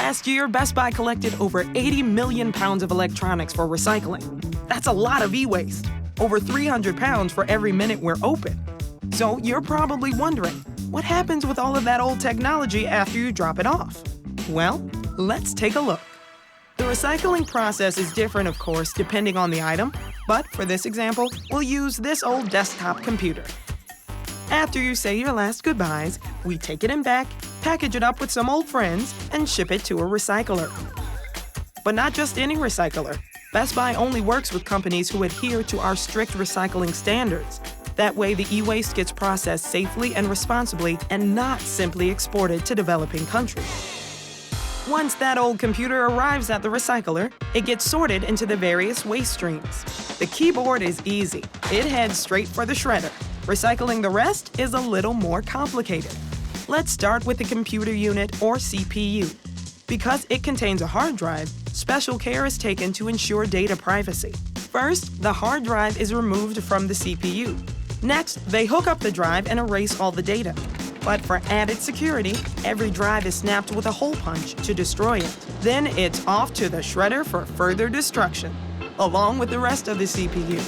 Last year, Best Buy collected over 80 million pounds of electronics for recycling. That's a lot of e-waste, over 300 pounds for every minute we're open. So you're probably wondering, what happens with all of that old technology after you drop it off? Well, let's take a look. The recycling process is different, of course, depending on the item, but for this example, we'll use this old desktop computer. After you say your last goodbyes, we take it in back, package it up with some old friends, and ship it to a recycler. But not just any recycler. Best Buy only works with companies who adhere to our strict recycling standards. That way, the e-waste gets processed safely and responsibly and not simply exported to developing countries. Once that old computer arrives at the recycler, it gets sorted into the various waste streams. The keyboard is easy. It heads straight for the shredder. Recycling the rest is a little more complicated. Let's start with the computer unit, or CPU. Because it contains a hard drive, special care is taken to ensure data privacy. First, the hard drive is removed from the CPU. Next, they hook up the drive and erase all the data. But for added security, every drive is snapped with a hole punch to destroy it. Then it's off to the shredder for further destruction, along with the rest of the CPU.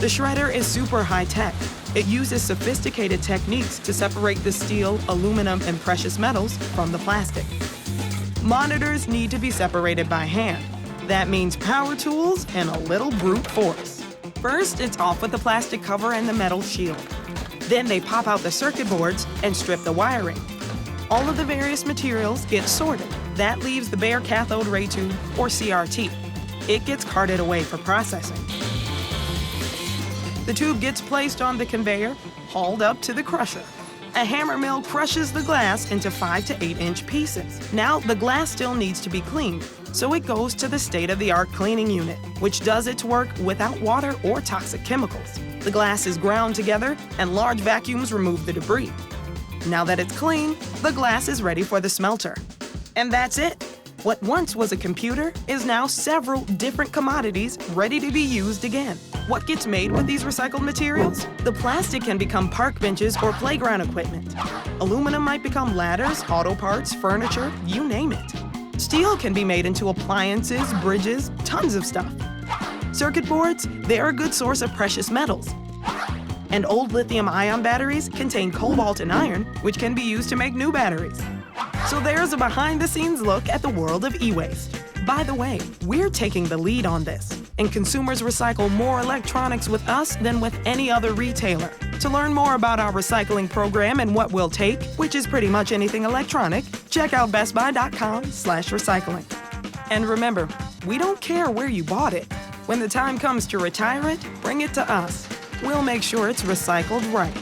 The shredder is super high-tech. It uses sophisticated techniques to separate the steel, aluminum, and precious metals from the plastic. Monitors need to be separated by hand. That means power tools and a little brute force. First, it's off with the plastic cover and the metal shield. Then they pop out the circuit boards and strip the wiring. All of the various materials get sorted. That leaves the bare cathode ray tube, or CRT. It gets carted away for processing. The tube gets placed on the conveyor, hauled up to the crusher. A hammer mill crushes the glass into 5 to 8-inch pieces. Now, the glass still needs to be cleaned, so it goes to the state-of-the-art cleaning unit, which does its work without water or toxic chemicals. The glass is ground together, and large vacuums remove the debris. Now that it's clean, the glass is ready for the smelter. And that's it. What once was a computer is now several different commodities ready to be used again. What gets made with these recycled materials? The plastic can become park benches or playground equipment. Aluminum might become ladders, auto parts, furniture, you name it. Steel can be made into appliances, bridges, tons of stuff. Circuit boards, they're a good source of precious metals. And old lithium-ion batteries contain cobalt and iron, which can be used to make new batteries. So there's a behind-the-scenes look at the world of e-waste. By the way, we're taking the lead on this, and consumers recycle more electronics with us than with any other retailer. To learn more about our recycling program and what we'll take, which is pretty much anything electronic, check out bestbuy.com/recycling. And remember, we don't care where you bought it. When the time comes to retire it, bring it to us. We'll make sure it's recycled right.